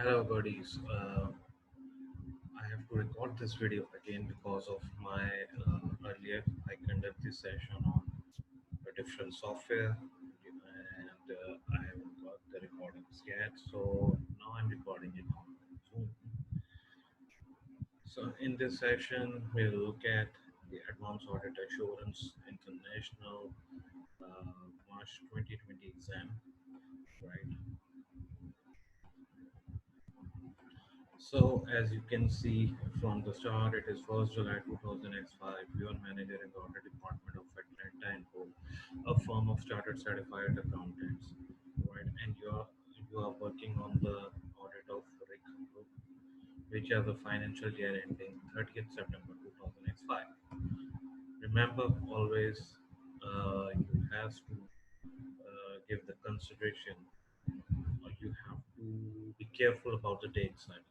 Hello, buddies. I have to record this video again because of my earlier I conduct this session on a different software, and I haven't got the recordings yet. So now I'm recording it on Zoom. So in this session, we'll look at the Advanced Audit Assurance International March 2020 exam, right? So as you can see from the start, it is 1st July 2005. You are manager in the audit department of Atlanta and Co, a firm of chartered certified accountants, right? And you are working on the audit of RIC Group, which has a financial year ending 30th September 2005. Remember, always you have to give the consideration, or you have to be careful about the date side,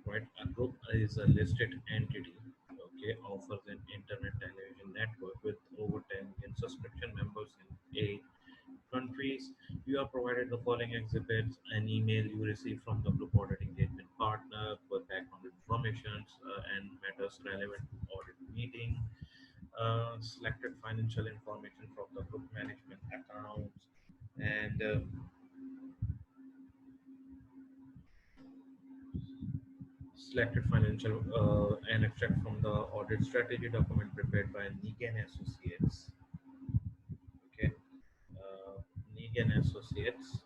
right? A group is a listed entity, okay, offers an internet television network with over 10 million subscription members in 8 countries. You are provided the following exhibits: an email you receive from the group audit engagement partner with background information and matters relevant to audit meeting, selected financial information from the group management accounts, and selected financial an extract from the audit strategy document prepared by Negan Associates. Okay, uh, Negan Associates,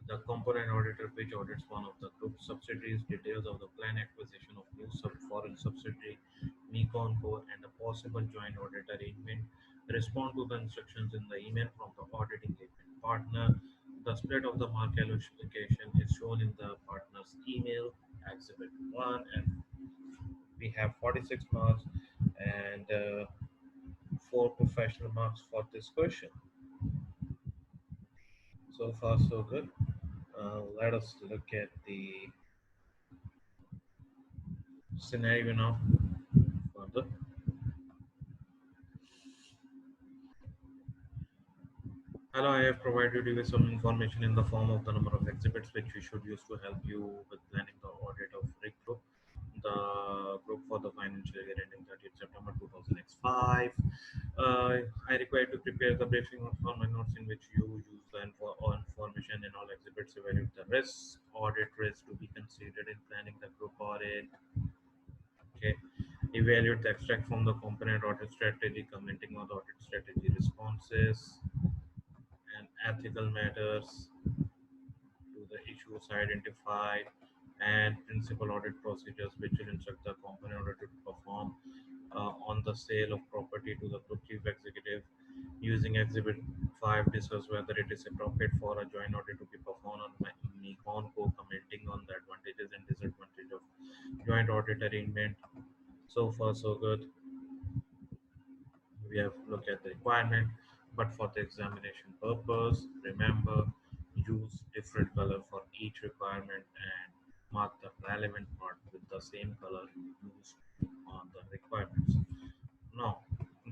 the component auditor which audits one of the group subsidiaries, details of the planned acquisition of new foreign subsidiary, Nikon Co, and a possible joint audit arrangement. Respond to the instructions in the email from the audit engagement partner. The split of the mark allocation is shown in the partner's email, Exhibit 1, and we have 46 marks and 4 professional marks for this question. So far, so good. Let us look at the scenario now further. Hello, I have provided you with some information in the form of the number of exhibits which we should use to help you with planning the audit of RIG Group, the group for the financial year ending 30th September 2005. I require to prepare the briefing notes for my notes in which you use the all information in all exhibits, evaluate the risks, audit risks to be considered in planning the group audit. Okay. Evaluate the extract from the component audit strategy, commenting on the audit strategy responses and ethical matters to the issues identified, and principal audit procedures which will instruct the component auditor to perform on the sale of property to the group chief executive. Using Exhibit 5, discuss whether it is appropriate for a joint audit to be performed on Nikon Co, commenting on the advantages and disadvantages of joint audit arrangement. So far, so good. We have looked at the requirement, but for the examination purpose, remember, use different color for each requirement and mark the relevant part with the same color you used on the requirements. Now,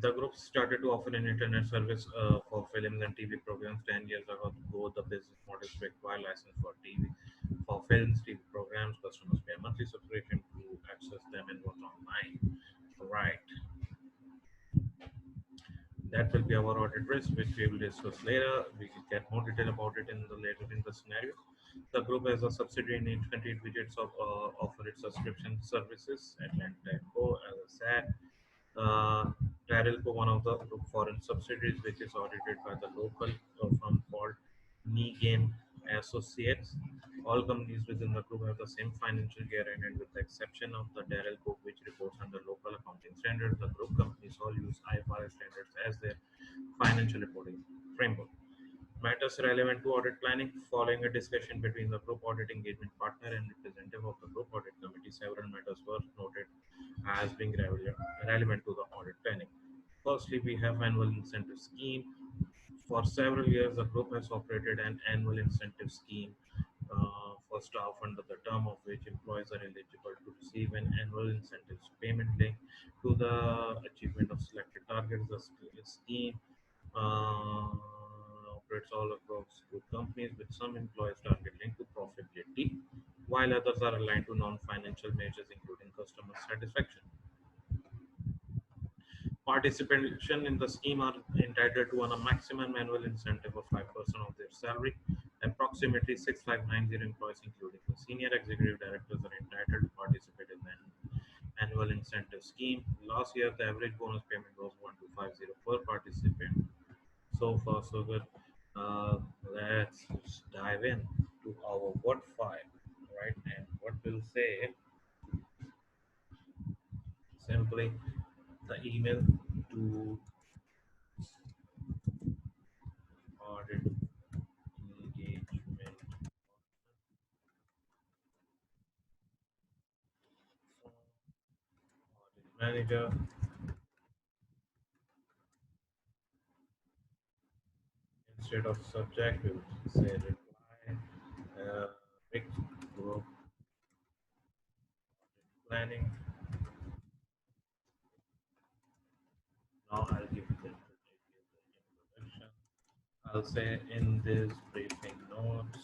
the group started to offer an internet service for films and TV programs 10 years ago. The business models require license for TV. For films, TV programs, customers pay a monthly subscription to access them and watch online. Right. That will be our audit risk, which we will discuss later. We will get more detail about it in the later in the scenario. The group has a subsidiary in each country widgets of offer its subscription services. Atlanta Co, as I said, Tarilco, one of the group foreign subsidiaries, which is audited by the local firm called Negan Associates. All companies within the group have the same financial year end, and with the exception of the Tarilco, which reports under local accounting standards, the group companies all use IFRS standards as their financial reporting framework. Matters relevant to audit planning. Following a discussion between the group audit engagement partner and representative of the group audit committee, several matters were noted as being relevant to the audit planning. Firstly, we have annual incentive scheme. For several years, the group has operated an annual incentive scheme for staff under the term of which employees are eligible to receive an annual incentives payment linked to the achievement of selected targets. The scheme operates all across group companies with some employees target linked to profitability. while others are aligned to non-financial measures including customer satisfaction. Participation in the scheme are entitled to earn a maximum annual incentive of 5% of their salary. Approximately 6,590 employees, including the senior executive directors, are entitled to participate in the annual incentive scheme. Last year, the average bonus payment was 1250 per participant. So far, so good. Let's dive in to our word file, right? And what we'll say simply the email to audit engagement audit manager instead of subject, we would say reply. Uh, Big group planning. Now I'll give you the introduction. I'll say in this briefing notes,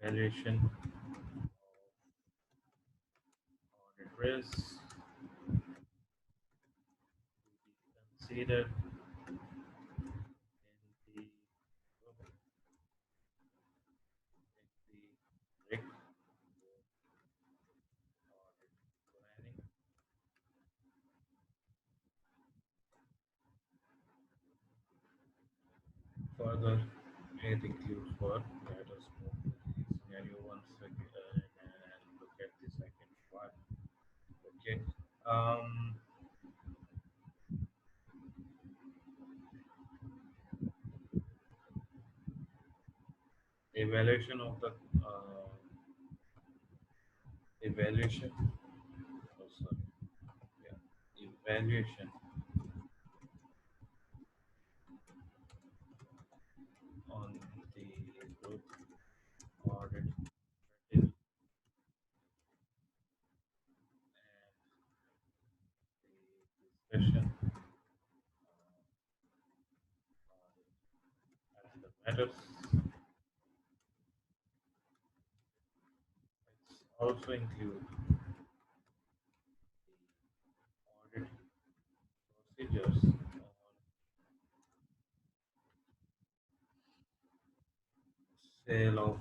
evaluation of audit risks to be considered in the RIC audit planning. Further, it includes what? Let us move to the scenario once again and look at the second part. Okay. Um, Evaluation of the evaluation. Oh, sorry. Yeah. Evaluation on the group audit and the discussion as the matters. It's also include audit procedures on sale of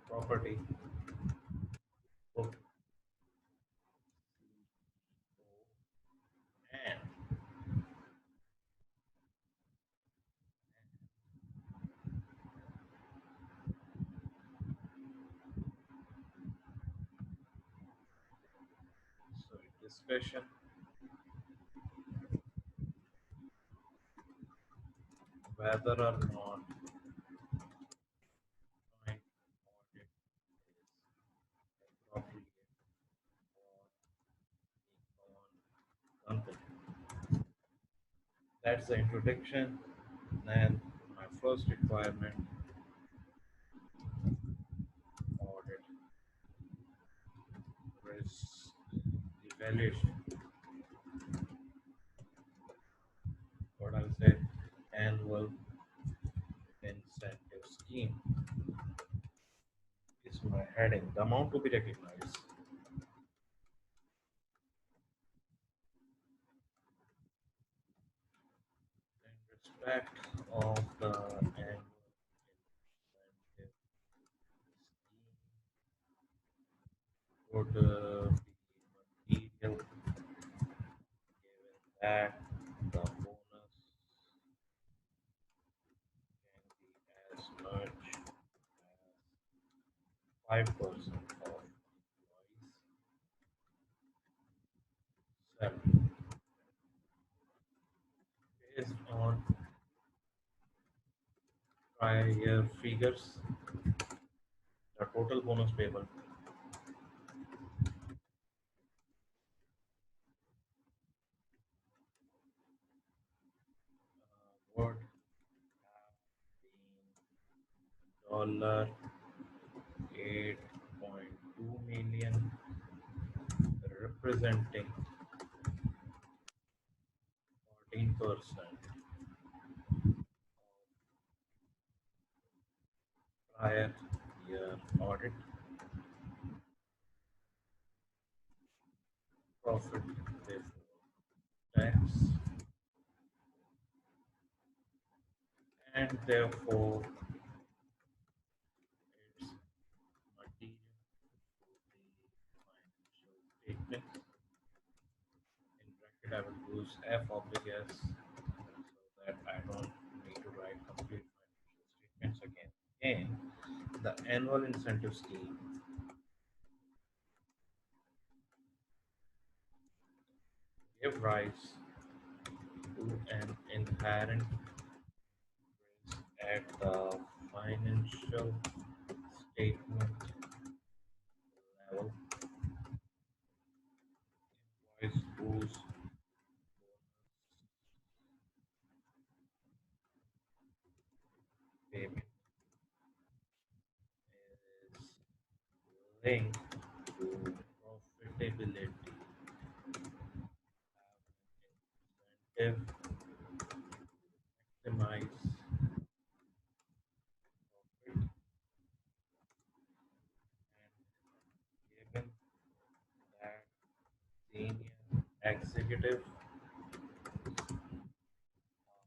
property, book, and sorry, discussion whether or not joint audit is appropriate for the company. That's the introduction. Then my first requirement, audit risk evaluation. What I'll say, annual incentive scheme is my heading. The amount to be recognized in respect of the annual incentive scheme would be material given that the bonus can be as much as 5% of employees' salary. Based on prior year figures, the total bonus payable would have been $8.2 million, representing prior year audit, profit before tax, and therefore its material to the financial statements. In bracket, I will use F oblique S so that I don't need to write complete financial statements again. Again, the annual incentive scheme give rise to an inherent risk at the financial statement level. Employees whose payment is linked to profitability have an incentive to maximize profit, and given that senior executives are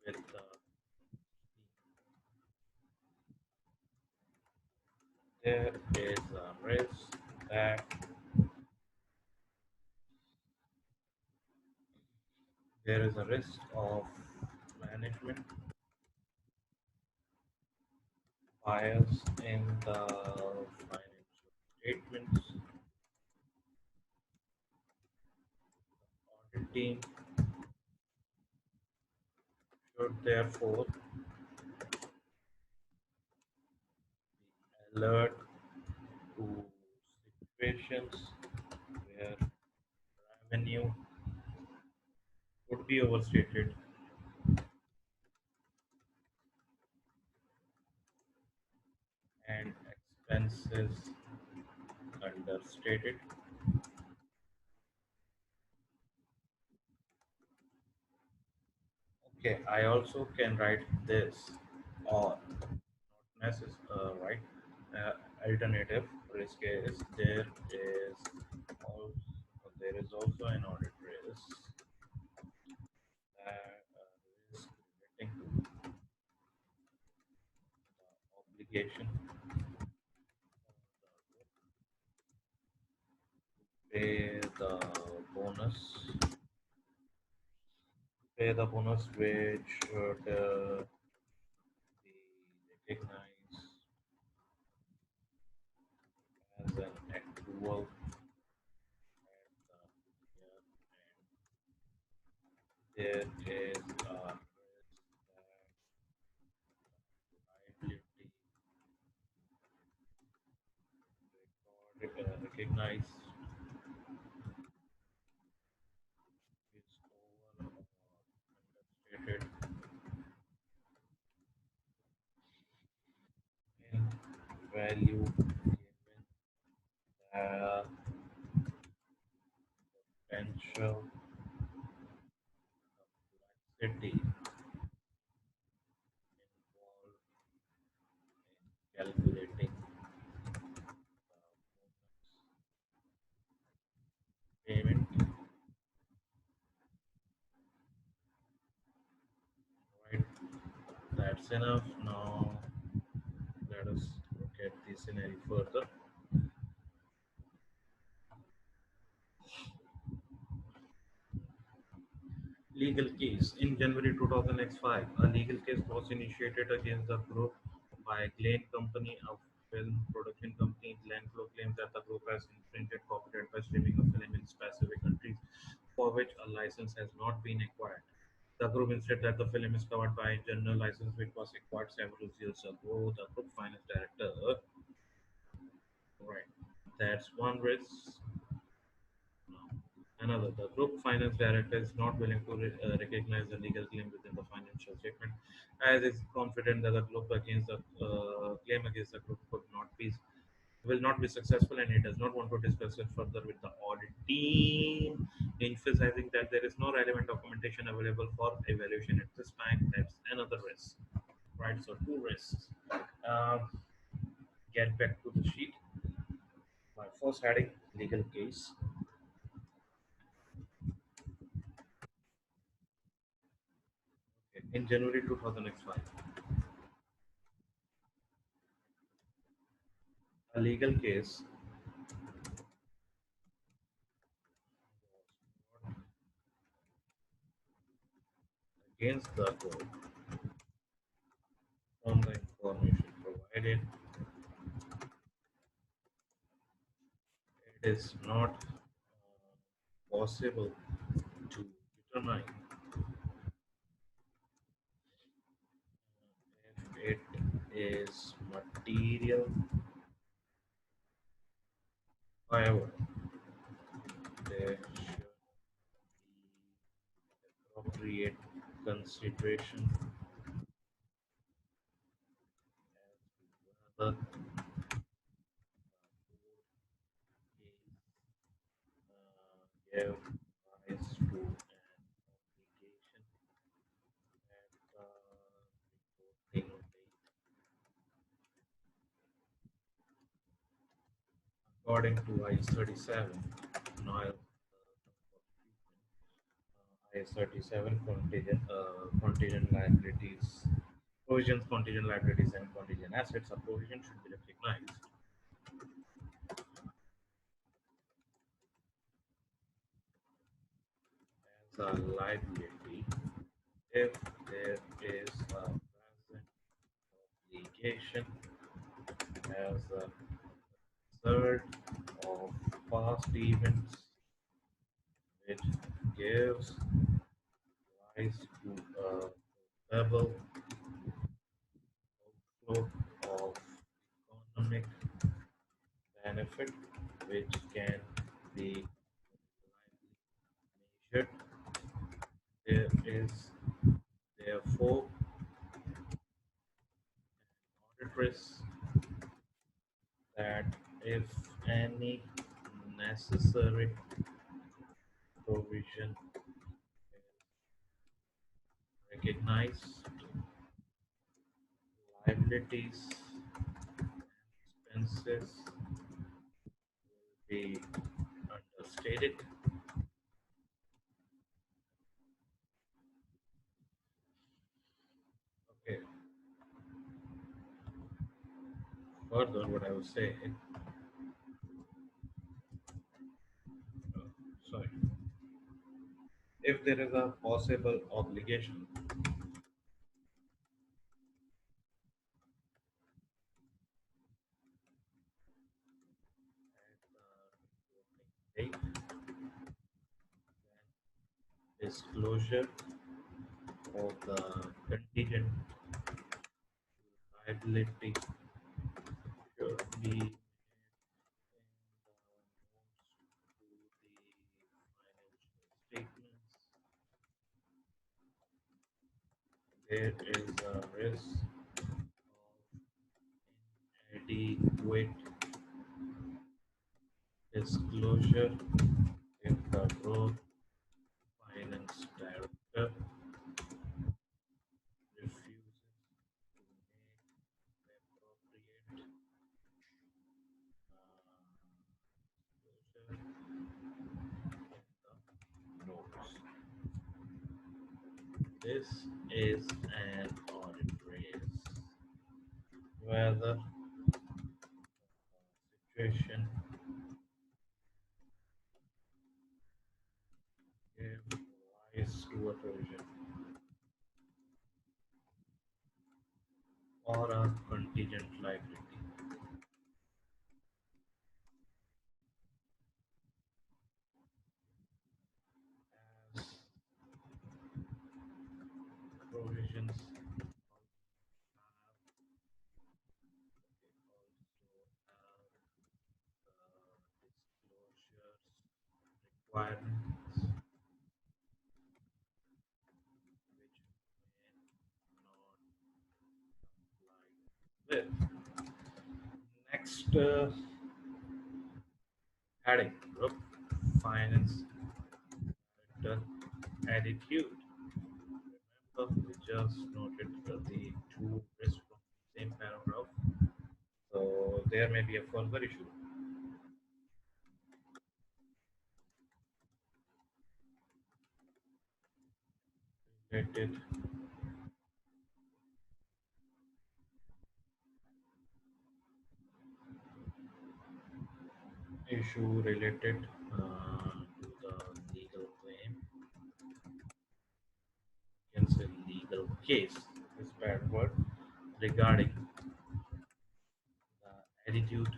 involved with the scheme, there is a risk that there is a risk of management bias in the financial statements. Audit team should therefore be alert to situations where revenue could be overstated and expenses understated. Okay, I also can write this or not necessary, right? Alternative risk is also there is also an audit risk risk relating to the obligation pay the bonus pay the bonus which should be recognized as an accrual at the year end. There is a risk that liability recognized is over or understated in value given the potential complexity involved in calculating the bonus payment. Right, that's enough. Now let us look at the scenario further. Legal case. In January 2005, a legal case was initiated against the group by Glen Company, a film production company. Glencoe claims that the group has infringed copyright by streaming a film in specific countries for which a license has not been acquired. The group instead that the film is covered by a general license which was acquired several years ago. The group finance director, right, that's one risk. Another, the group finance director is not willing to recognize the legal claim within the financial statement, as is confident that the group against the claim against the group could not be will not be successful and he does not want to discuss it further with the audit team, emphasizing that there is no relevant documentation available for evaluation at this time. That's another risk, right? So, two risks. Uh, get back to the sheet. My first heading, legal case. Okay. In January 2005, a legal case against the court from the information provided. It is not possible to determine if it is material. However, there should be appropriate consideration as to whether give rise to an obligation at the reporting date. According to IS 37, now IS 37 contingent liabilities, provisions, contingent liabilities, and contingent assets. A provision should be recognized as a liability if there is a present obligation as a result of past events which gives rise to a double outflow of economic benefit which can be measured. There is therefore audit risk that if any necessary provision is recognized, liabilities and expenses will be understated. Okay, further, what I would say, sorry, if there is a possible obligation at the reporting date, disclosure of the contingent liability should be in the notes to the financial statements. There is a risk of inadequate disclosure if the growth finance director refuses to make appropriate disclosure in the notes. This is an audit risk. Whether situation gave rise to a provision or a contingent liability as provisions requirements which may not comply with. Next, Heading Group Finance Director Attitude. Remember, we just noted the two risks from the same paragraph, so there may be a further issue. Related issue related to the legal claim, you can say legal case, is bad word, regarding the attitude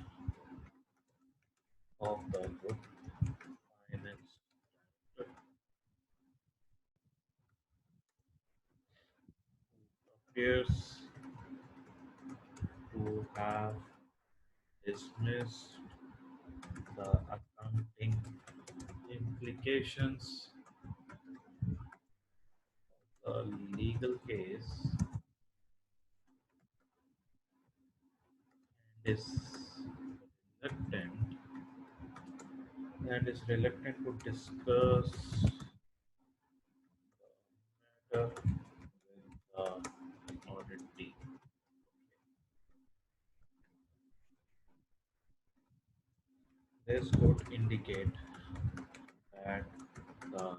of the group finance director appears to have dismissed the accounting implications of the legal case and reluctant reluctant to discuss the matter with the audit team. This could indicate that the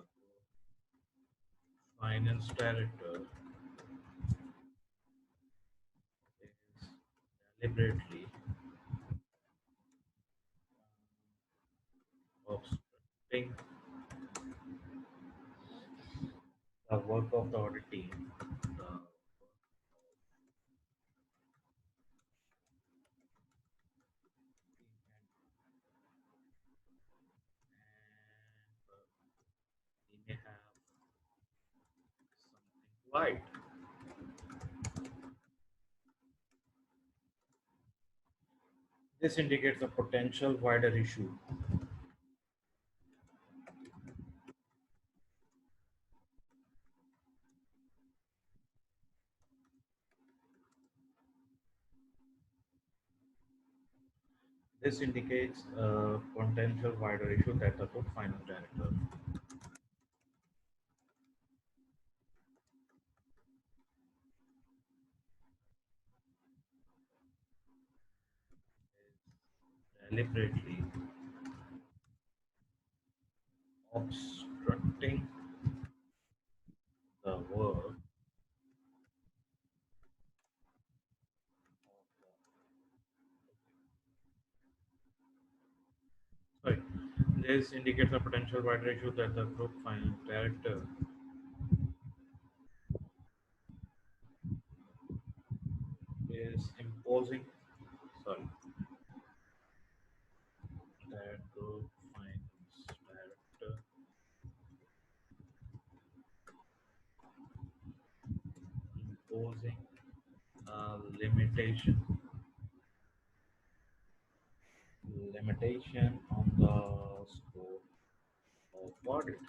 finance director is deliberately obstructing the work of the audit team, the and he may have something to hide. This indicates a potential wider issue. This indicates a potential wider issue that the group finance director is deliberately obstructing the work sorry. This indicates a potential wider issue that the group finance director is imposing sorry that group finance director imposing a limitation on the scope of audit.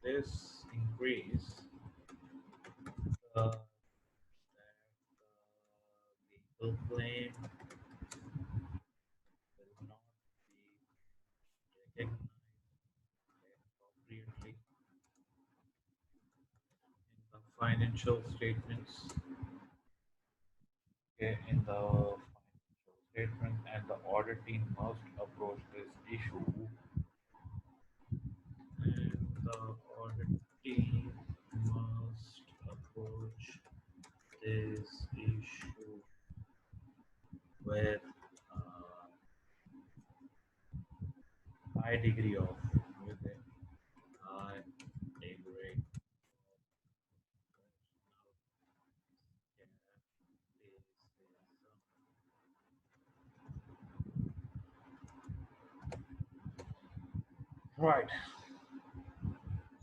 This increase that the legal claim will not be recognized appropriately in the financial statements. Okay, in the financial statement, and the audit team must approach this issue, and the audit team must approach this issue with high degree of with a high degree of right.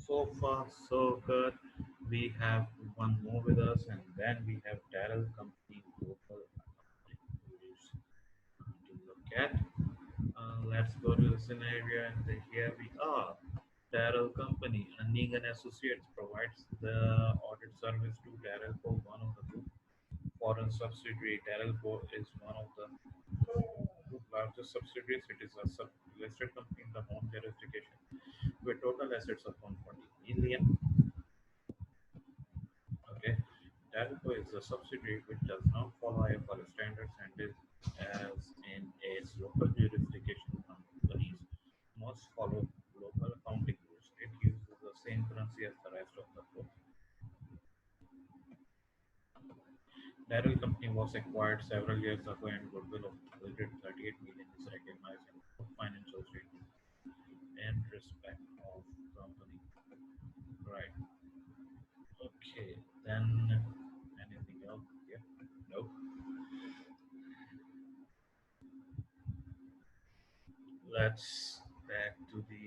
So far, so good. We have one more with us, and then we have Daryl Company Local Accounting to look at. Let's go to the scenario, and here we are. Darrell Company, Anning and Associates provides the audit service to Darrell Co, one of the group foreign subsidiary. Darrell Co is one of the group largest subsidiaries. It is a listed company in the home jurisdiction with total assets of 140 million. Okay. Dalco is a subsidiary which does not follow IFRS standards and is as in its local jurisdiction companies must follow local accounting rules. It uses the same currency as the rest of the group. Darrell Company was acquired several years ago and goodwill of 138 million is recognized in both financial statements and respect of company. Right. Okay. Then anything else? Yeah. No. Let's back to the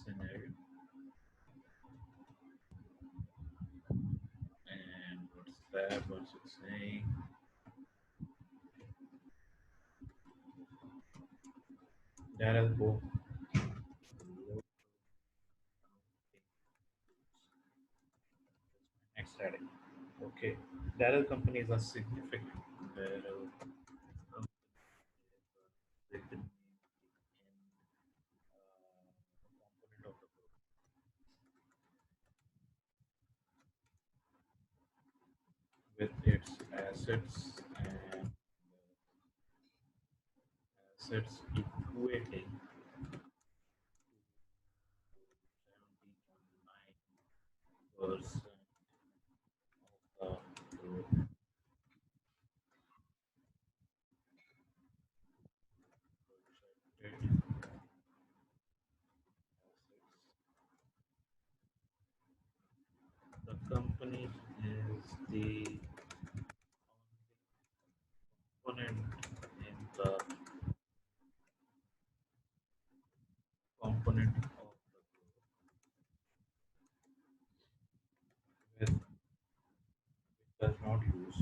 scenario and what's that? What's it saying? Darrell Poe. Next heading. Okay. Darrell Company is a significant Darrell Company is a significant component of the group with its and assets equating 70.9% of the group projected assets. The company is the component in the component of the group which does not use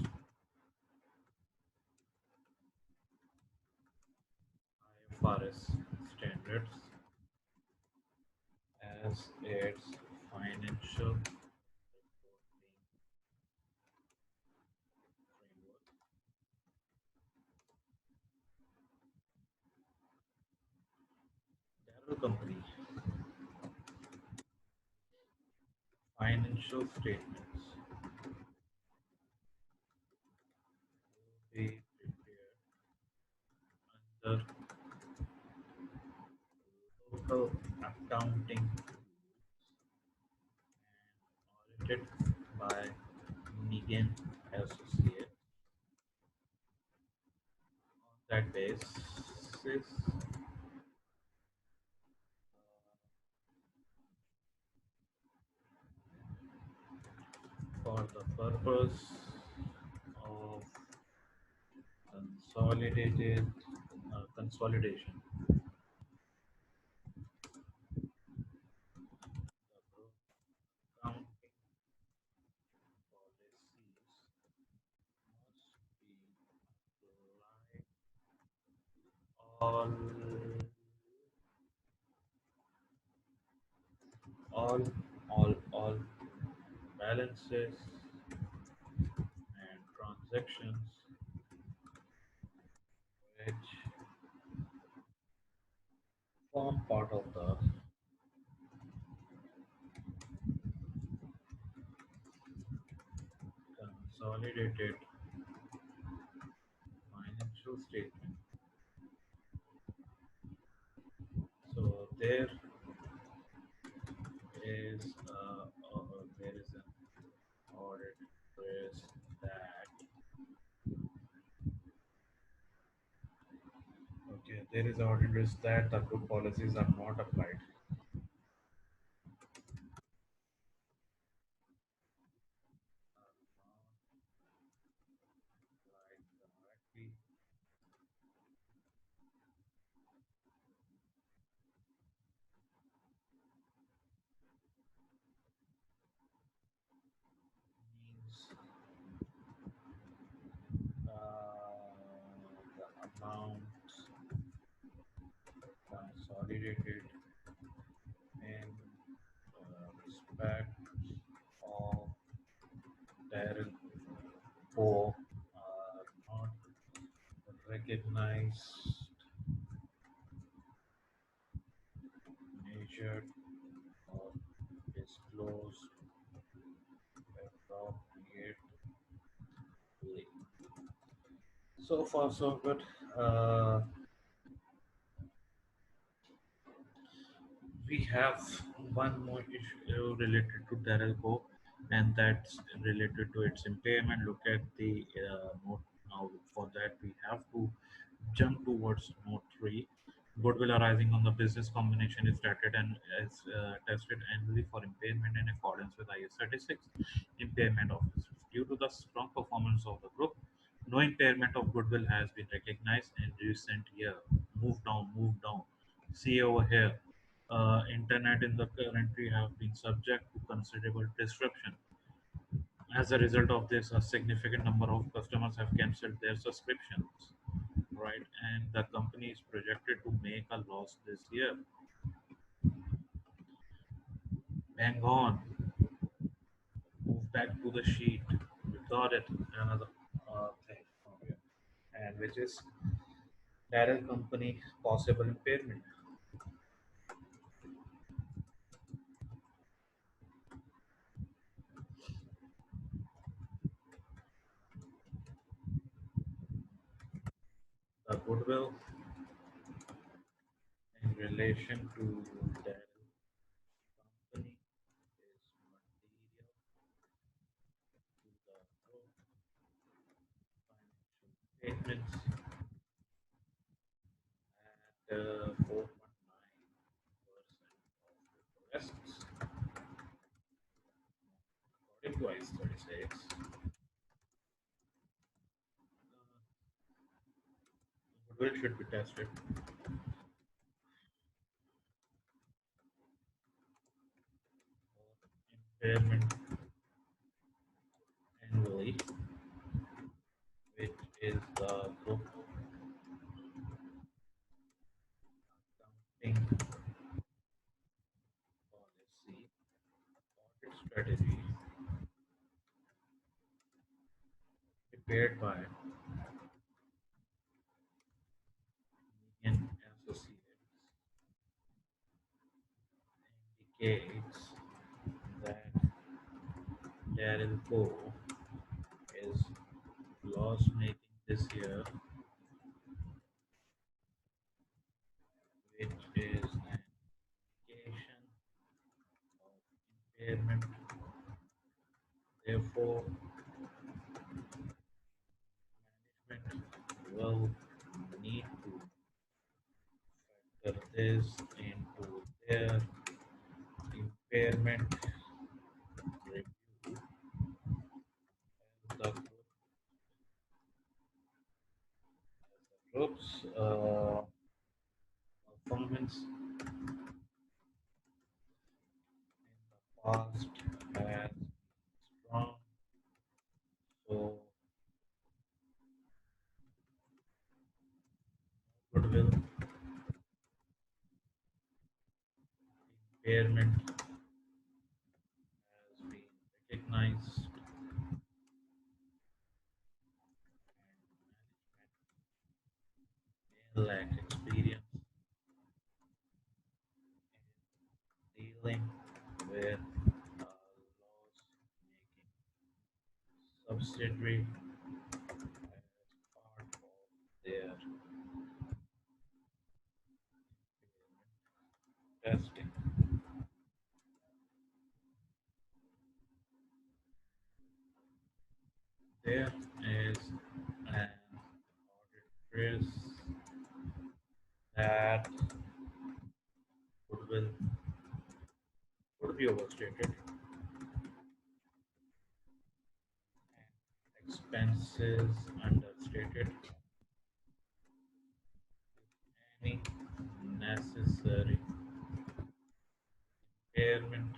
IFRS standards as its financial reporting framework. Darrow Company financial statements will be prepared under local accounting and audited by Megan Associates. On that basis, for the purpose of consolidated consolidation, the group accounting policies must be applied all all all balances and transactions which form part of the consolidated financial statement. So there is an audit risk that okay there is audit risk that the group policies are not applied applied correctly means the amount consolidated validated in respect of their core are not recognized, measured, or disclosed appropriately. So far, so good. We have one more issue related to Darrell, and that's related to its impairment. Look at the note now. For that, we have to jump towards note 3. Goodwill arising on the business combination is stated and is tested annually for impairment in accordance with IS 36 impairment officers. Due to the strong performance of the group, no impairment of goodwill has been recognized in recent year. Move down, move down. See over here. Internet in the country have been subject to considerable disruption. As a result of this, a significant number of customers have cancelled their subscriptions, right? And the company is projected to make a loss this year. Bang on, move back to the sheet. We got it. Another thing from here, and which is Darrell Company possible impairment. The goodwill in relation to Darrell Company is material to the group financial statements at 4.9% of the according to ICE 36. Goodwill should be tested. Impairment annually, which is the group accounting policy audit strategy prepared by Indian Associates indicates that Darylco is loss making this year, which is an indication of impairment. Therefore, management will need to factor this into their impairment review. The group's performance in the past has strong, so goodwill impairment has been recognized, and management may lack experience in dealing with a loss-making subsidiary as part of their testing. There is an audit risk that goodwill could be overstated and expenses understated. Any necessary impairment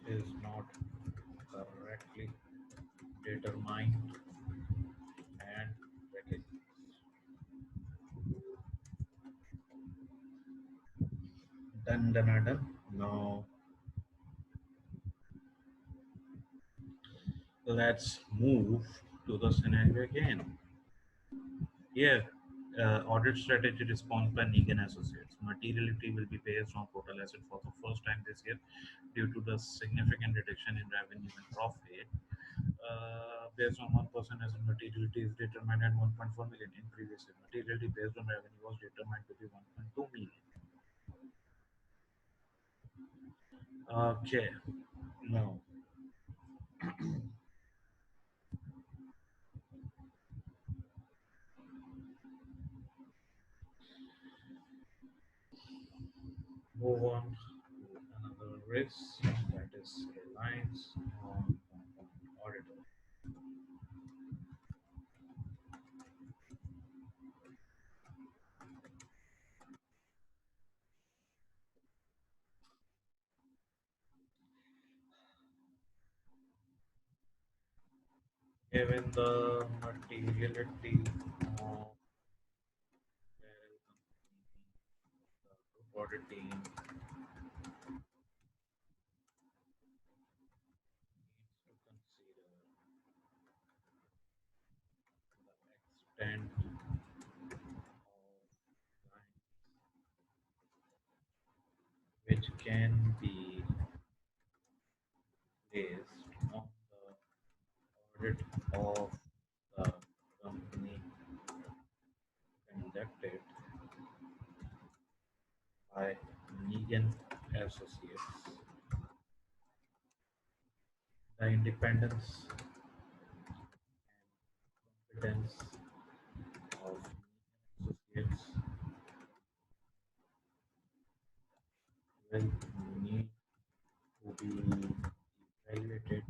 is not correctly determined and And then I done. Now let's move to the scenario again. Here, audit strategy response by Negan Associates. Materiality will be based on total asset for the first time this year due to the significant reduction in revenue and profit. Based on 1% as in materiality is determined at 1.4 million in previous year. Materiality based on revenue was determined to be 1.2 million. Okay, now move on to another risk, that is reliance on auditor. Given the materiality of parent company, the group audit team needs to consider the extent of lines which can be placed on the audit of the company conducted by Negan Associates. The independence and competence of Negan Associates will need to be evaluated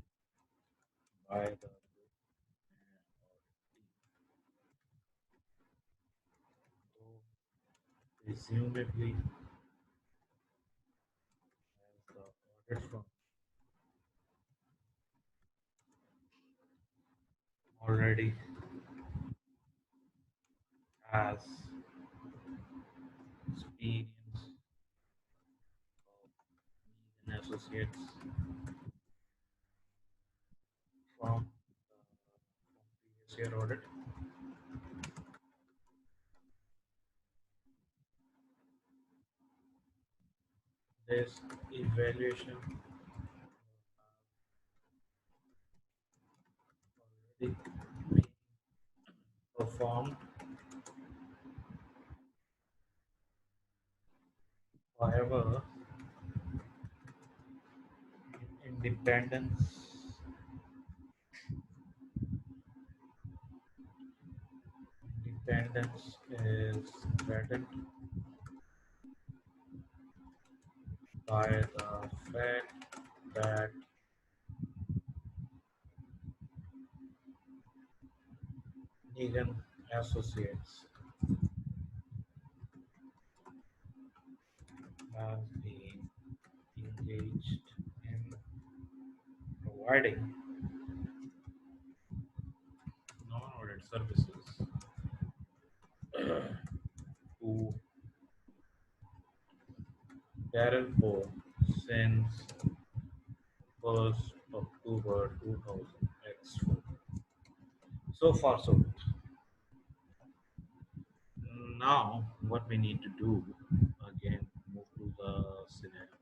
by the group audit team, though presumably as the audit firm already has experience of Negan Associates from previous year audit. This evaluation already been performed. However, independence independence is threatened by the fact that Negan Associates has been engaged in providing non-audit services to Darren Poe since 1st October 2004. So far, so good. Now, what we need to do again, move to the scenario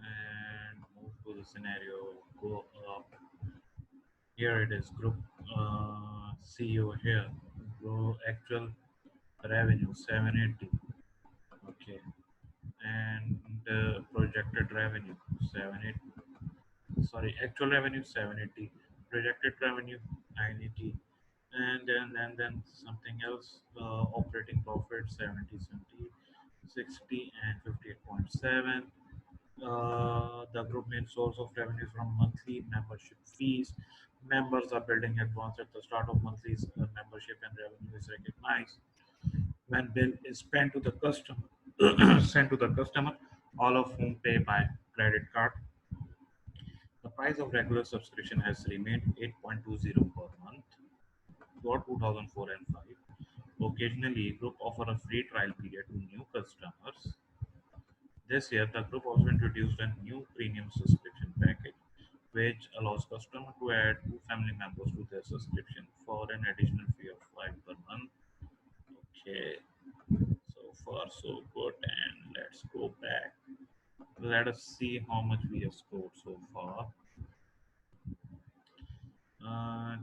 and move to the scenario. Go up. Here it is. Group CEO here. Grow actual revenue 780. Okay, and projected revenue 780. Sorry, actual revenue 780, projected revenue 980, and then something else, operating profit 70, 70, 60, and 58.7. The group main source of revenue from monthly membership fees. Members are building advance at the start of monthly membership, and revenue is recognized when bill is spent to the customer sent to the customer, all of whom pay by credit card. The price of regular subscription has remained 8.20 per month throughout 2004 and 5. Occasionally, group offer a free trial period to new customers. This year, the group also introduced a new premium subscription package, which allows customers to add two family members to their subscription for an additional fee of 5 per month. Okay, so far so good, and let's go back. Let us see how much we have scored so far.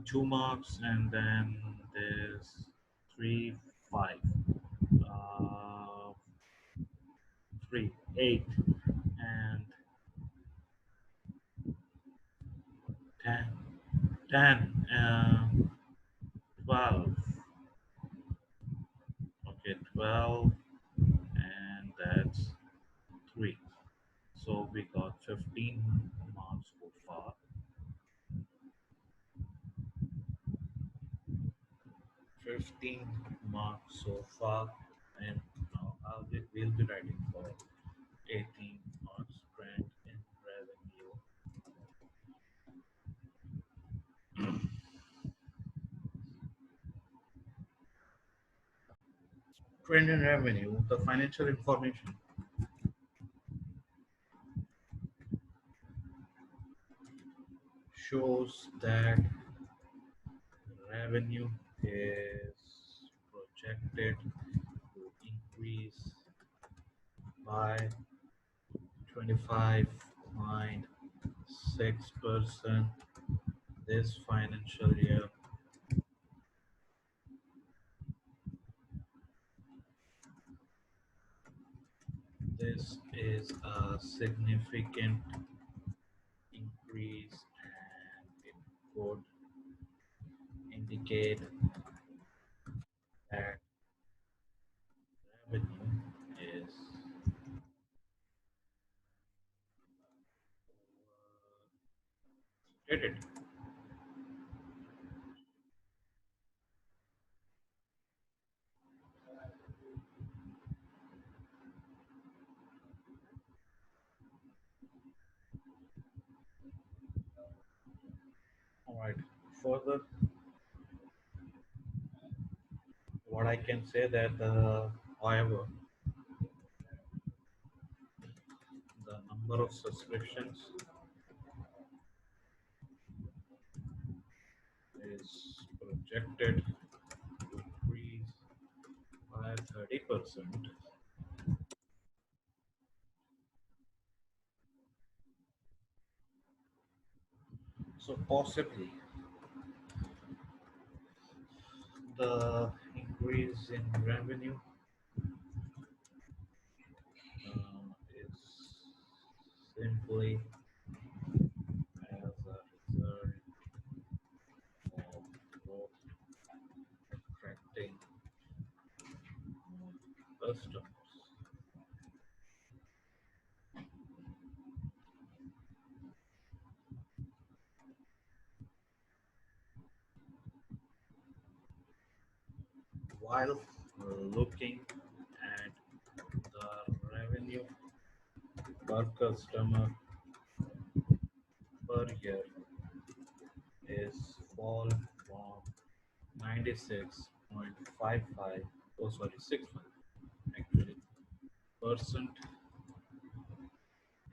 2 marks, and then there's 3, 5, uh, 3, 8, and 10, 10, 12. Okay, 12, and that's 3. So we got 15 marks so far. 15 marks so far, and now we'll be writing for 18 marks. Trend in revenue. Trend in revenue, the financial information shows that revenue is projected to increase by 25.6% this financial year. This is a significant increase, and it could indicate that revenue is overstated. All right. Further, what I can say that however, the number of subscriptions is projected to increase by 30%. So possibly the increase in revenue is simply as a result of growth attracting more customers. While looking at the revenue per customer per year is fall from 96.55, oh sorry, 65 actually percent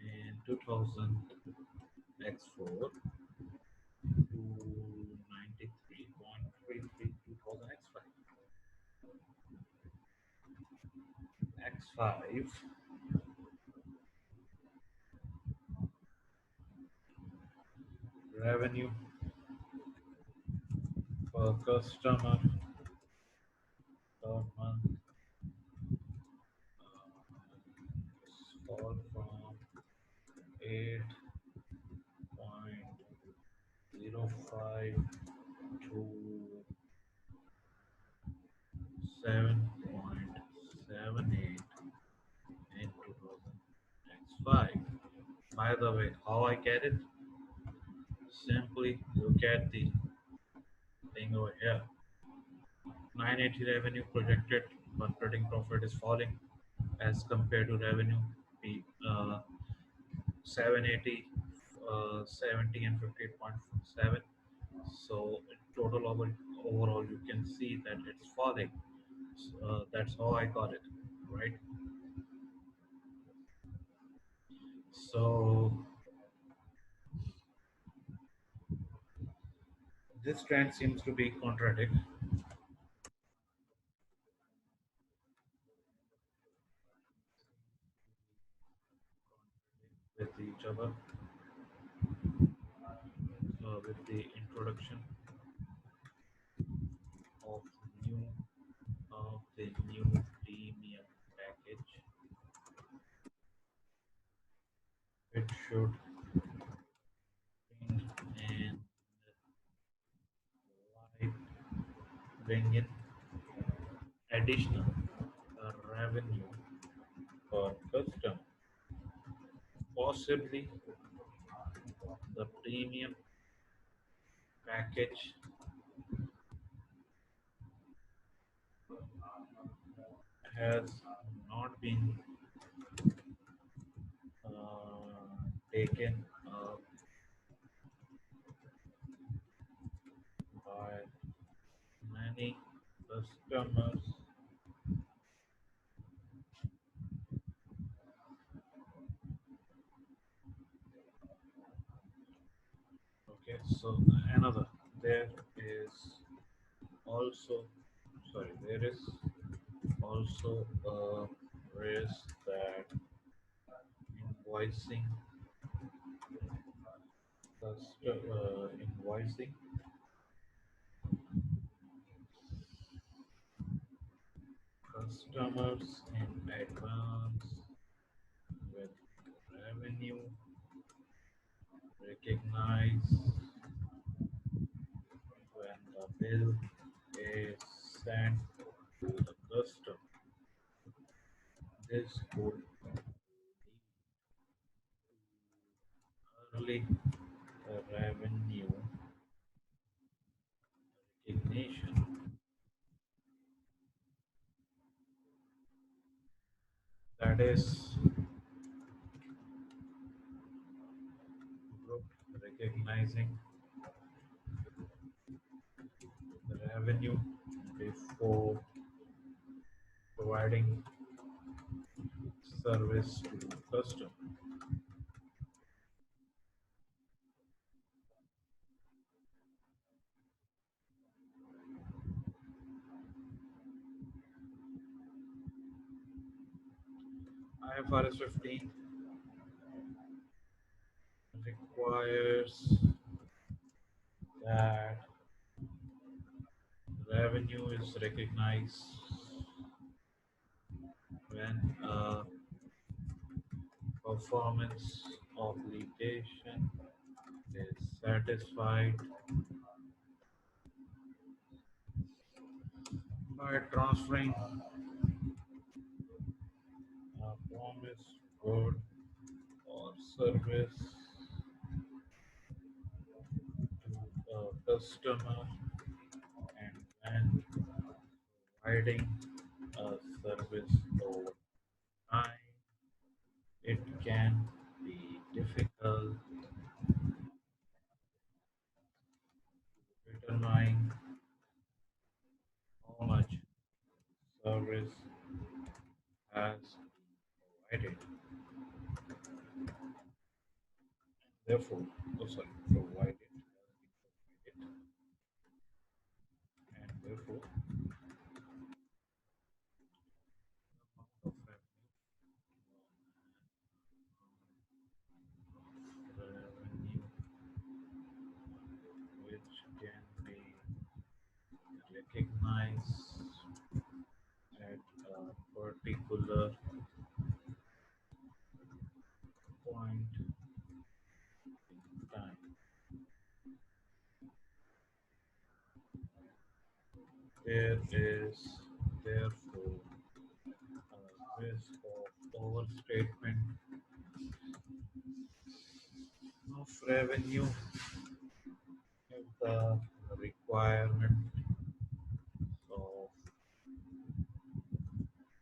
in 2000 X4 to 93.33 2000 X5. X5 revenue per customer per month fall from 8.05 to 7.78 in 2000 X5. By the way, how I get it? Simply look at the thing over here. 980 revenue projected, but operating profit is falling as compared to revenue. 780, 70, and 58.7. So total overall, you can see that it's falling. So, that's how I got it, right? So this trend seems to be contradict with each other with the introduction of new the new premium package. It should bring in bring in additional revenue for custom. Possibly the premium package has not been taken up by many customers. Okay, so another there is also there is also a risk that invoicing invoicing customers in advance with revenue recognized when the bill is sent to the customer. This could early revenue recognition, that is group recognizing the revenue before providing service to the customer. IFRS 15 requires that revenue is recognized when a performance obligation is satisfied by transferring a promised good or service to a customer, and when providing a service over time, it can be difficult determine how much service has been provided. Therefore, provided has been provided, and therefore, the amount of revenue which can be recognized at a particular point in time. There is therefore a risk of overstatement of revenue if the requirement of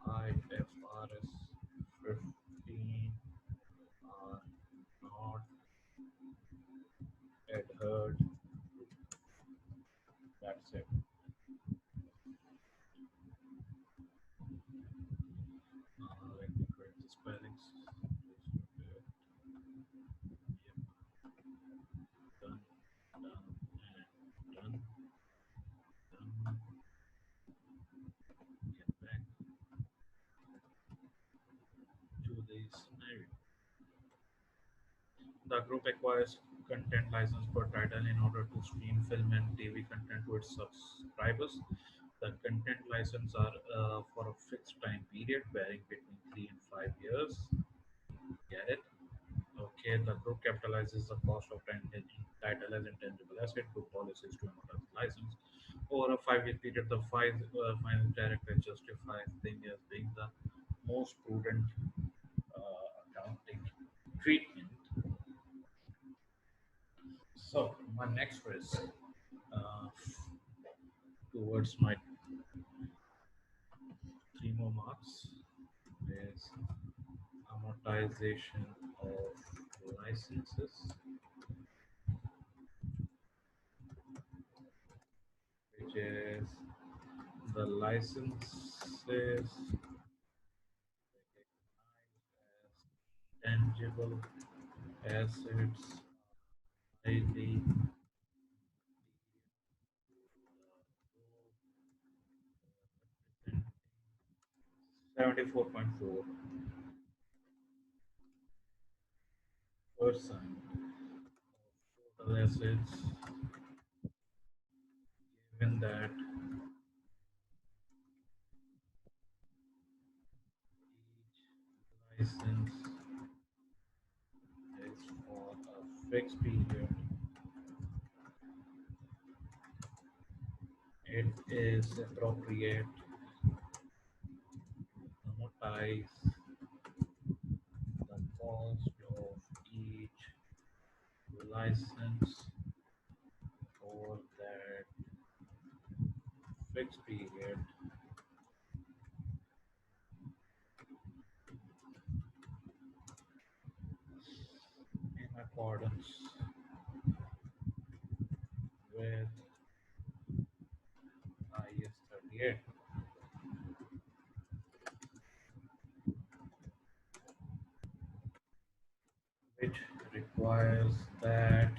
IFRS 15 are not adhered to. That's it. Let me correct the spellings. The group acquires content license per title in order to stream film and TV content to its subscribers. The content license are for a fixed time period, varying between 3 and 5 years. Get it? Okay, the group capitalizes the cost of title as intangible asset. Group policies to amortize license over a 5 year period. The finance director justifies thing as being the most prudent accounting treatment. So my next risk uh, towards my 3 more marks is amortization of licenses, which is the licenses tangible assets highly 74.4% total assets, given that each license is for a fixed period, it is appropriate to amortize the cost of each license for that fixed period in accordance with IS 38, which requires that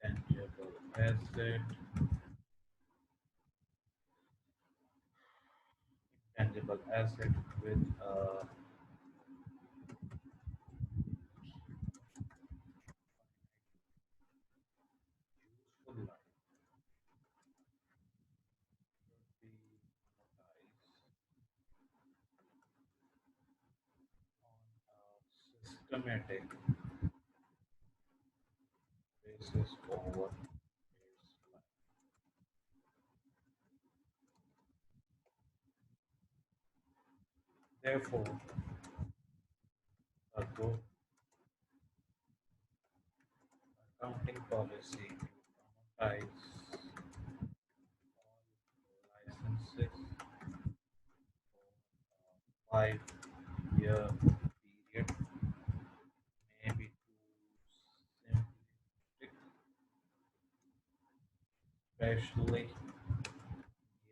tangible asset, tangible asset with a useful life should be amortized on a systematic basis over its life. Therefore, a good accounting policy to amortize licenses for a 5 year period may be too simplistic, especially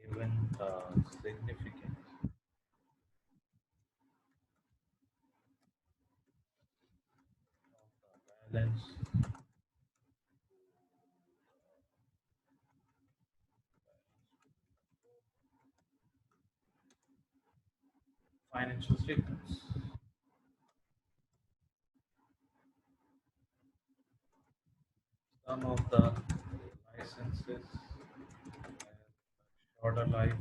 given the significance of the balance financial statements. Some of the licenses have a shorter life,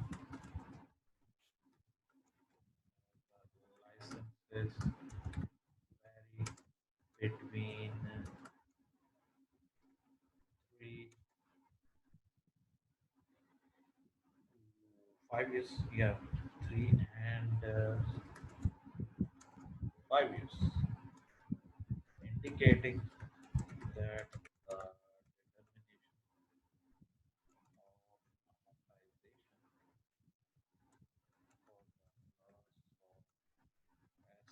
the licenses vary between 3 to 5 years. Yeah, 3 and 5 years, indicating that the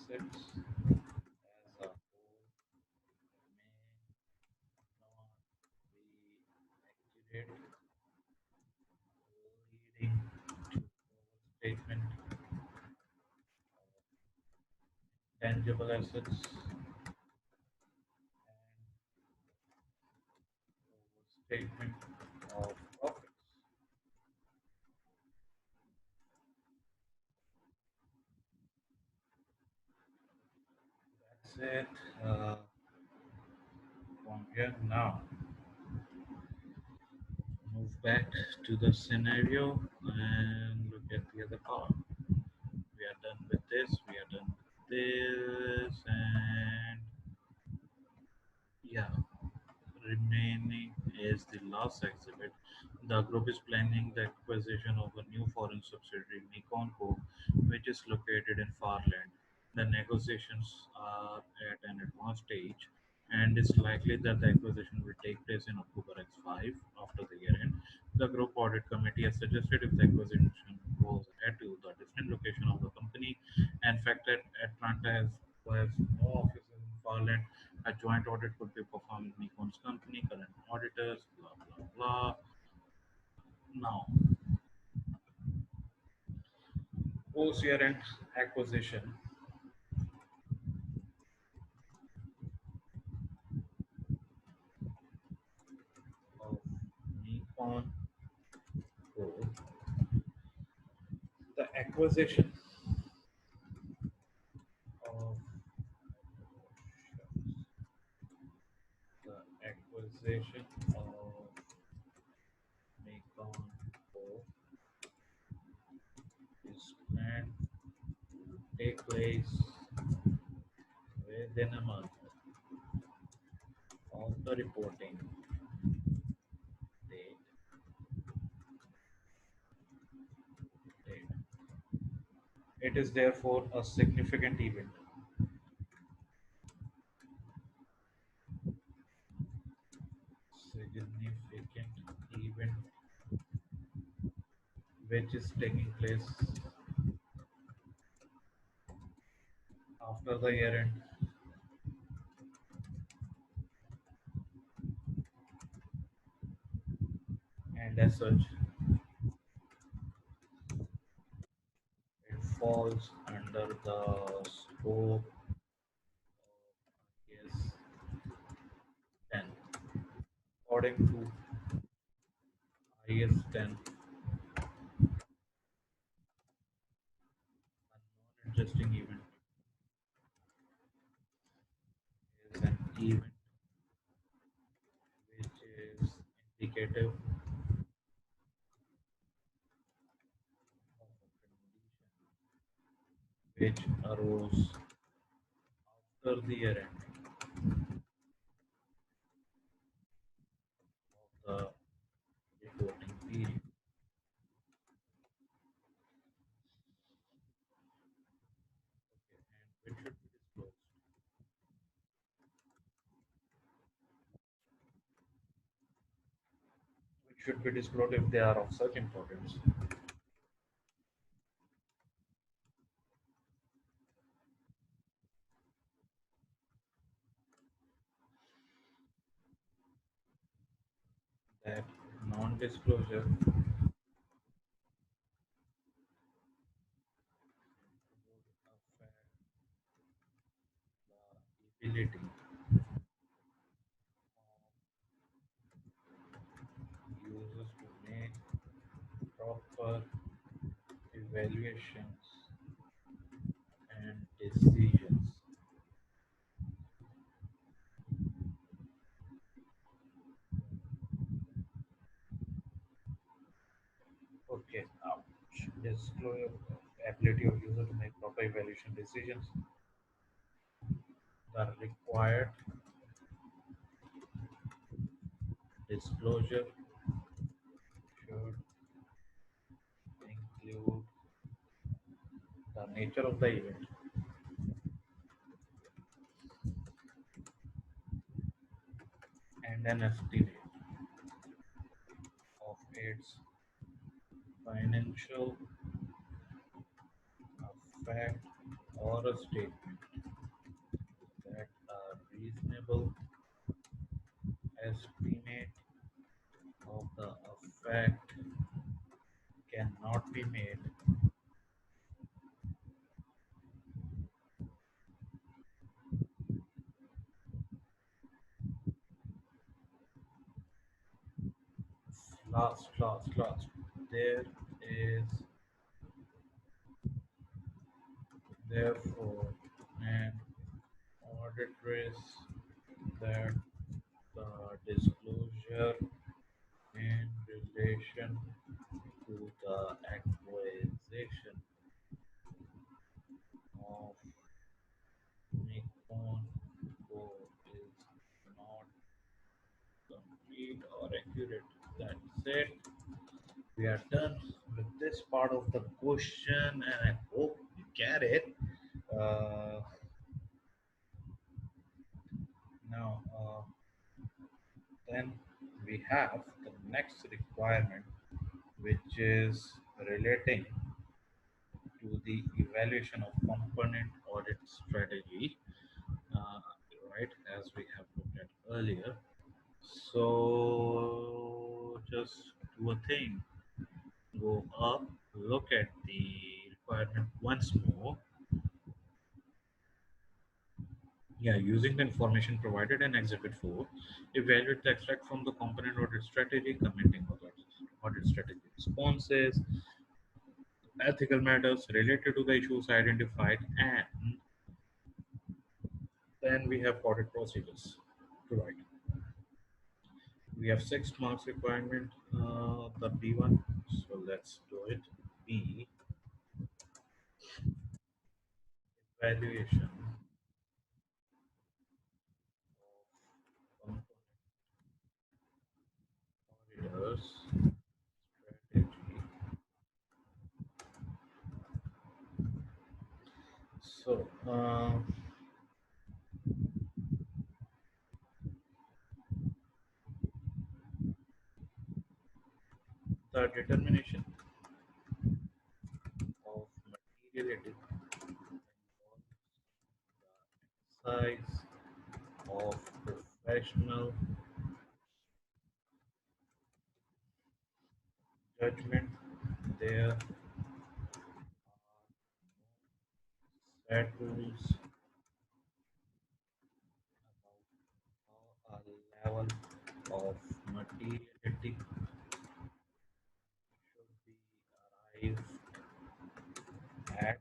determination of amortization for the loss of assets as a whole may not be accurate, leading to overstatement of tangible assets and overstatement of profits. it. Uh, from here now, move back to the scenario and look at the other part. We are done with this. We are done with this, and yeah. Remaining is the last exhibit. The group is planning the acquisition of a new foreign subsidiary, Nikon Co., which is located in Farland. The negotiations are at an advanced stage, and it's likely that the acquisition will take place in October X5 after the year end. The group audit committee has suggested if the acquisition goes ahead to the different location of the company, and fact that Atlanta has no offices in Farland, a joint audit could be performed with Nikon's company, current auditors, blah blah blah. Now, post-year end acquisition of Nikon Co. The acquisition of the acquisition of Nikon Co. is planned to take place within a month of the reporting date. date. It is therefore a significant event. Significant event which is taking place after the year end, and as such, it falls under the scope is 10. According to IS 10, a non-adjusting event is an event which is indicative of a condition which arose after the year end of the reporting period. Okay, and which should be disclosed if they are of such importance that non-disclosure would affect the ability of users to make proper evaluations and decisions. Okay, now disclosure ability of user to make proper evaluation decisions. The required disclosure should include the nature of the event and an estimate of its financial effect or a statement that a reasonable estimate of the effect cannot be made. Last. There is therefore an audit risk, that the disclosure in relation to the acquisition of Nikon Go is not complete or accurate. That's it. We are done with this part of the question, and I hope you get it. Uh, now, then we have the next requirement, which is relating to the evaluation of component audit strategy, uh, right, as we have looked at earlier. So just do a thing, go up, look at the requirement once more. Yeah, using the information provided in Exhibit 4, evaluate the extract from the component audit strategy, commenting on audit strategy responses, ethical matters related to the issues identified, and then we have audit procedures to write. We have 6 marks requirement, the B1. So let's do it. B, evaluation of auditors strategy. So the determination of materiality involves the exercise of professional judgment. There are set rules about how a level of materiality should be arrived at.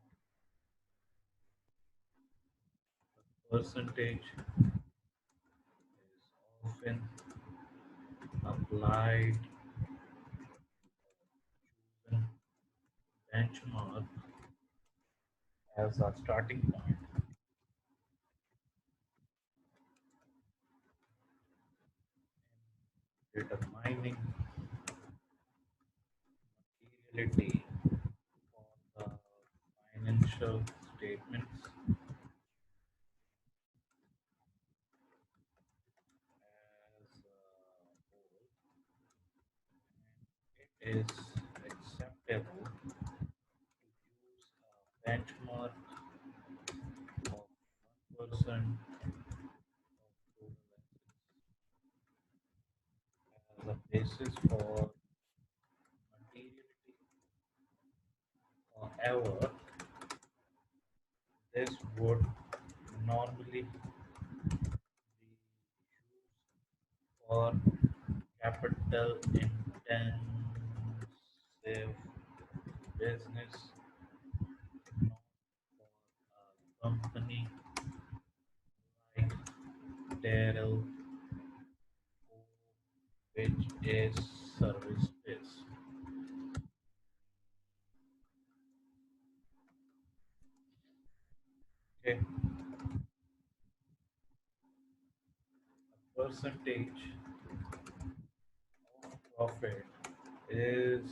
Percentage is often applied chosen benchmark as a starting point in determining materiality for the financial statements as a whole. It is acceptable to use a benchmark of 1% of total assets as a basis for materiality. However, this would normally be used for capital intensive business, not for a company like Daryl, which is service based. Okay, a percentage of profit is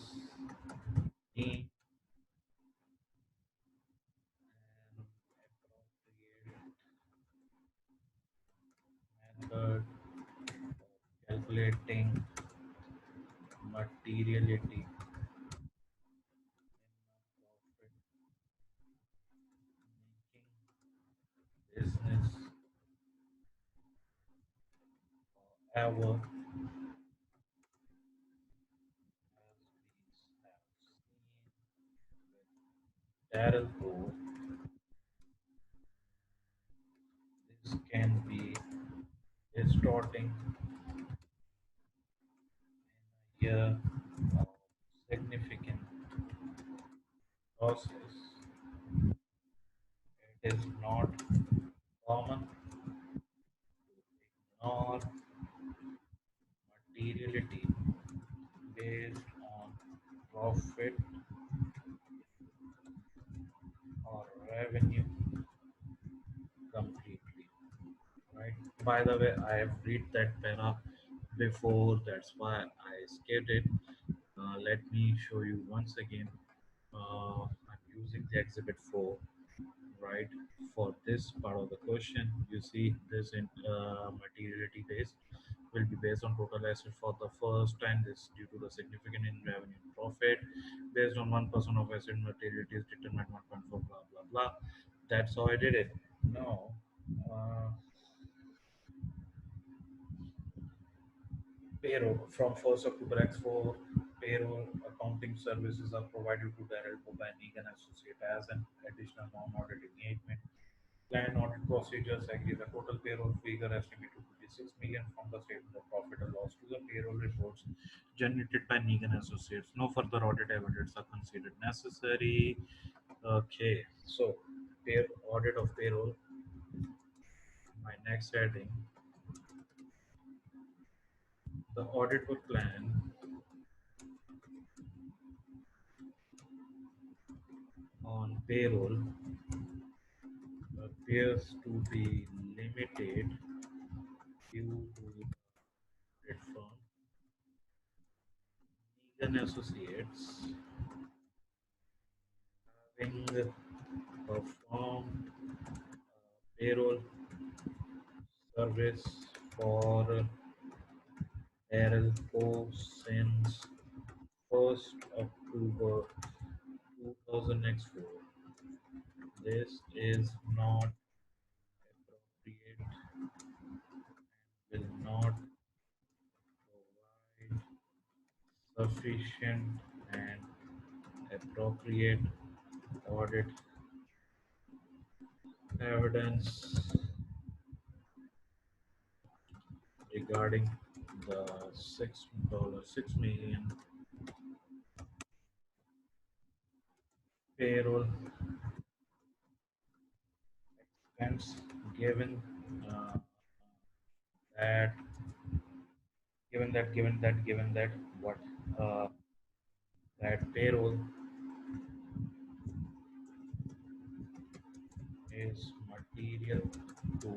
deemed an appropriate method of calculating materiality in a profit making business. However, as we have seen with Darrell, this can be distorting in a year of significant losses. It is not common, or materiality based on profit or revenue completely, right? By the way, I have read that para before, that's why I skipped it. Let me show you once again. I'm using the exhibit 4, right? For this part of the question, you see this in materiality based will be based on total asset for the first time. This due to the significant in revenue and profit based on 1% of asset materiality is determined 1.4 blah blah blah. That's how I did it. Now, uh, payroll from 1st October X4 payroll accounting services are provided to the help of an Egan associate as an additional non-audit engagement. Plan audit procedures agree the total payroll figure estimated to be 6 million from the statement of profit or loss to the payroll reports generated by Negan Associates. No further audit evidence are considered necessary. Okay, so audit of payroll. My next heading, the audit would plan on payroll appears to be limited due to the audit firm Negan Associates having performed payroll service for Arelco since 1st October 2004. This is not appropriate, will not provide sufficient and appropriate audit evidence regarding the $6 million payroll expense given uh, that given that what uh, that payroll is material to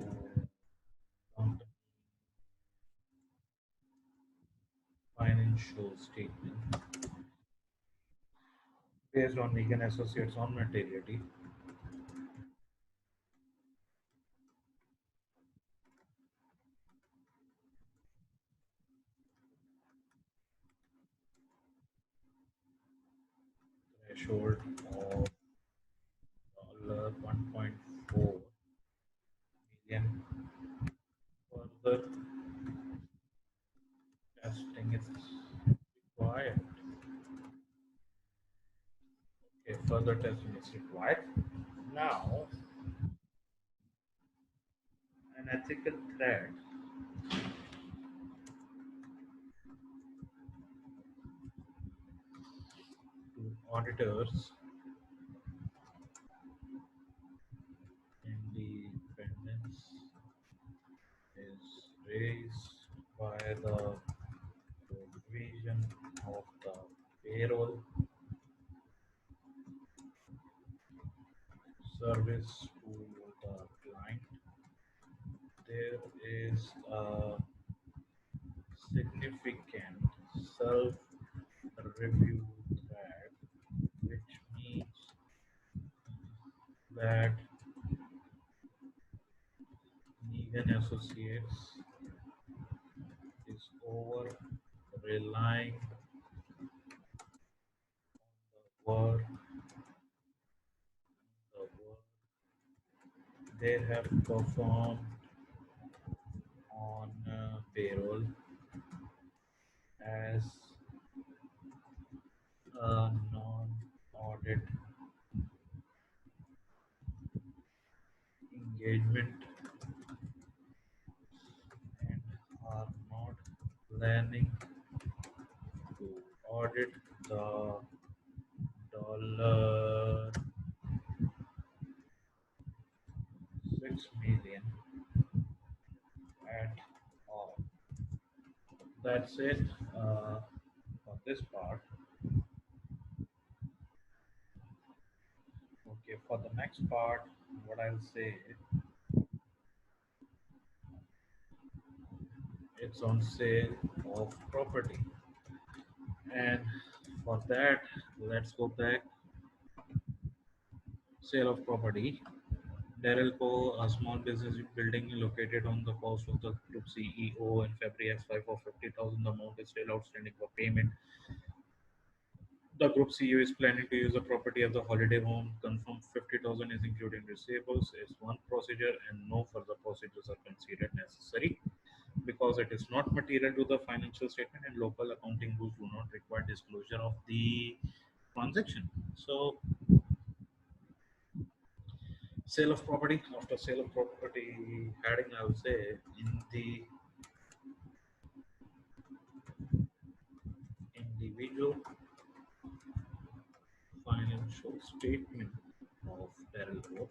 company financial statement based on Megan Associates on materiality threshold of $1.4 million. Further testing is required. Okay, further testing is required. Now, an ethical threat to auditors independence is raised by the provision of the payroll service to the client. There is a significant self-review threat, which means that Negan Associates is over relying on the work they have performed on payroll as a non-audit engagement and are not planning to audit the dollar 6 million at all. That's it for this part. Okay, for the next part, what I'll say, it's on sale of property. And for that, let's go back. Sale of property. Daryl Poe, a small business building located on the coast of the group CEO in February X5 for 50,000. The amount is still outstanding for payment. The group CEO is planning to use the property as a holiday home. Confirmed 50,000 is including receivables. Is one procedure and no further procedures are considered necessary because it is not material to the financial statement and local accounting rules do not require disclosure of the transaction. So sale of property, after sale of property heading, I would say in the individual financial statement of Daryl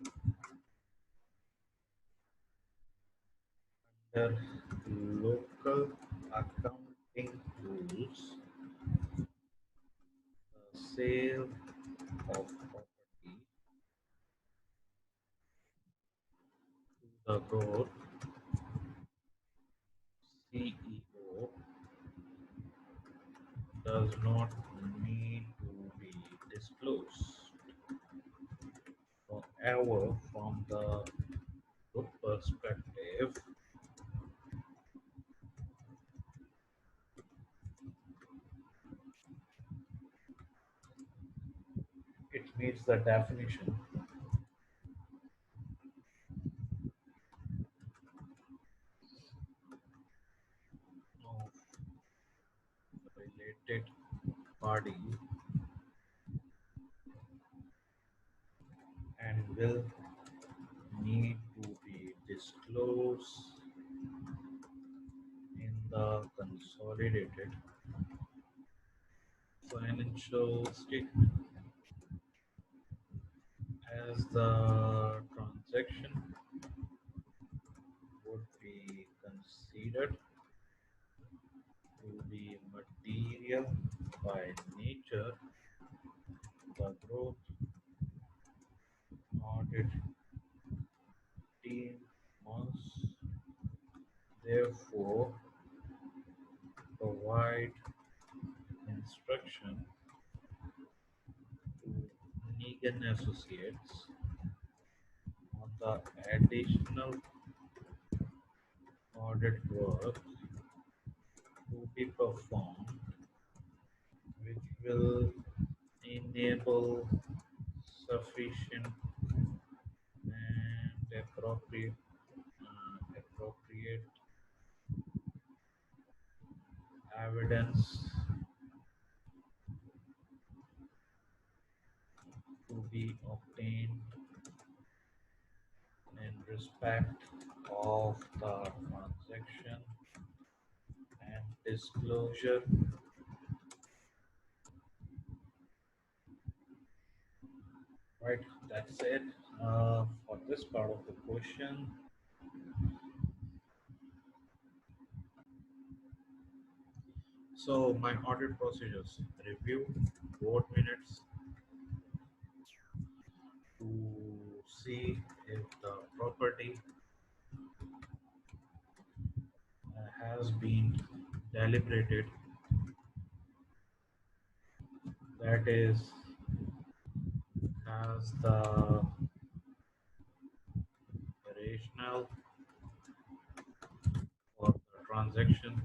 under local accounting rules, the sale of property to the group CEO does not need to be disclosed. However, from the group perspective, it meets the definition of related party and will need to be disclosed in the consolidated financial statement as the transaction would be considered to be material by nature. The growth audit team must therefore provide instruction to Negan Associates on the additional audit work to be performed, which will enable sufficient and appropriate evidence to be obtained in respect of the transaction and disclosure. Right, that's it for this part of the question. So my audit procedures: review board minutes to see if the property has been deliberated, that is, has the rationale for the transaction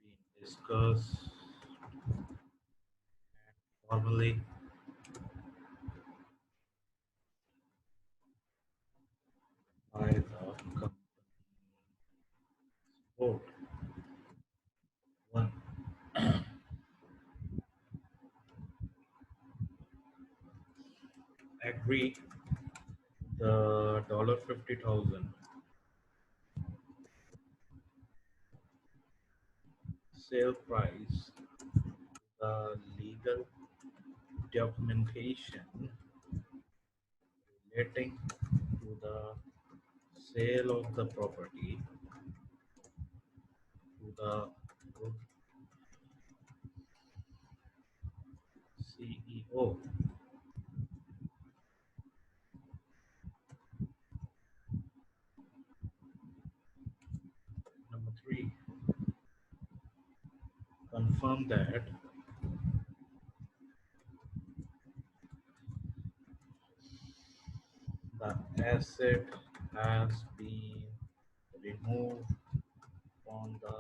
been discussed formally by the company board. One, agree the $50,000 sale price, the legal documentation relating to the sale of the property the group CEO. Number three, confirm that the asset has been removed from the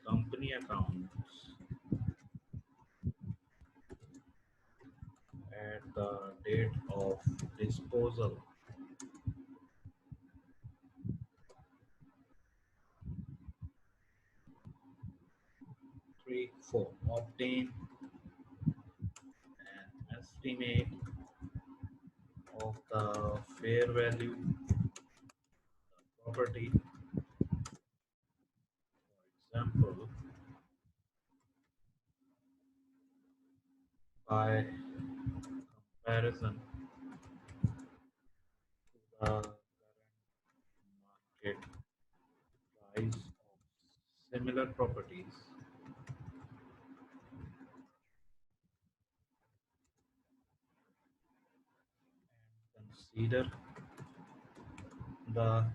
company accounts at the date of disposal. 3, 4. Obtain an estimate of the fair value of property. For example, by comparison to the current market price of similar properties, consider the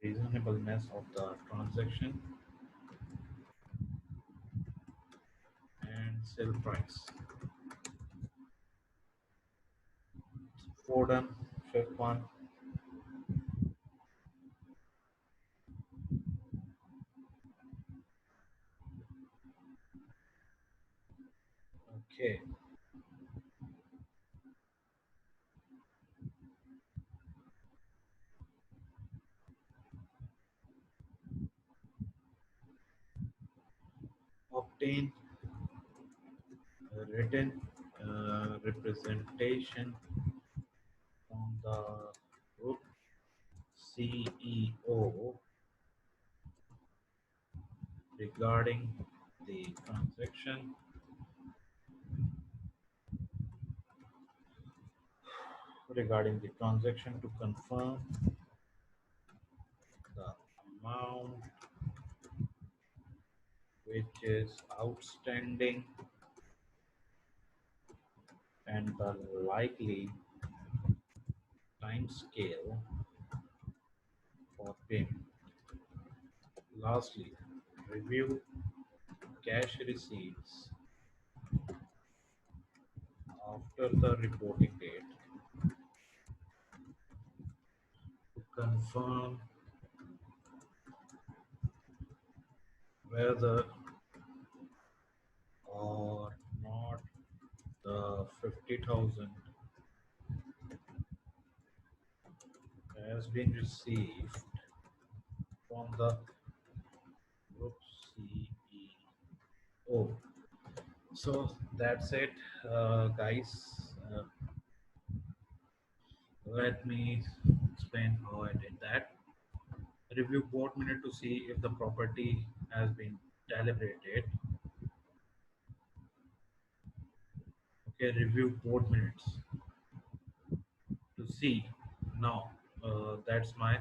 reasonableness of the transaction and sale price. 4 done. Fifth one. Okay. Obtain a written representation from the group CEO regarding the transaction to confirm the amount which is outstanding and the likely time scale for payment. Lastly, review cash receipts after the reporting date to confirm whether or not the 50,000 has been received from the group CEO. So that's it, guys. Let me explain how I did that. Review board minute to see if the property has been deliberated. Okay, review board minutes to see. Now, that's my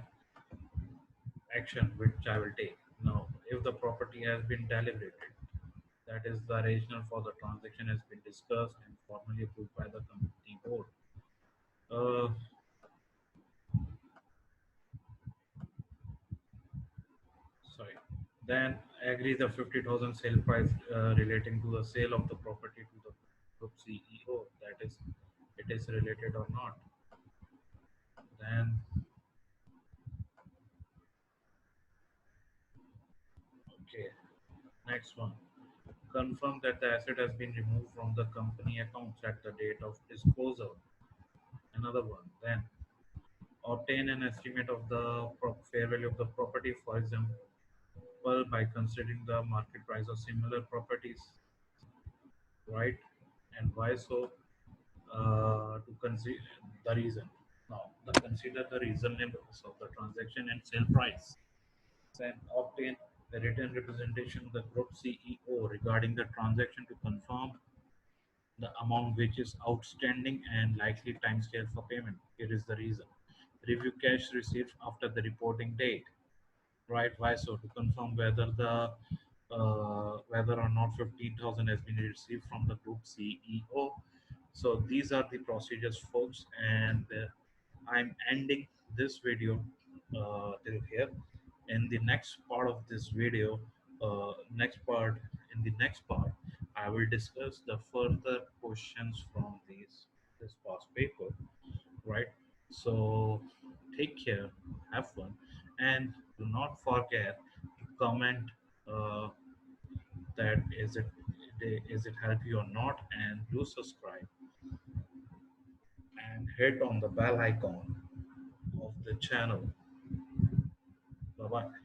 action which I will take. Now, if the property has been deliberated, that is the rationale for the transaction has been discussed and formally approved by the company board. Uh, Sorry. Then agree the 50,000 sale price relating to the sale of the property to the group CEO. That is, it is related or not. Then, okay. Next one. Confirm that the asset has been removed from the company accounts at the date of disposal. Another one. Then obtain an estimate of the fair value of the property, for example, by considering the market price of similar properties, right? And why so? To consider the reason. Now, consider the reasonableness of the transaction and sale price. Then obtain a written representation of the group CEO regarding the transaction to confirm the amount which is outstanding and likely timescale for payment. Here is the reason. Review cash received after the reporting date. Right? Why so? To confirm whether or not 15,000 has been received from the group CEO. So these are the procedures, folks, and I'm ending this video till here. In the next part of this video, next part in the next part, I will discuss the further questions from this past paper. Right. So take care, have fun, and do not forget to comment uh, that is it help you or not, and do subscribe and hit on the bell icon of the channel. Bye bye.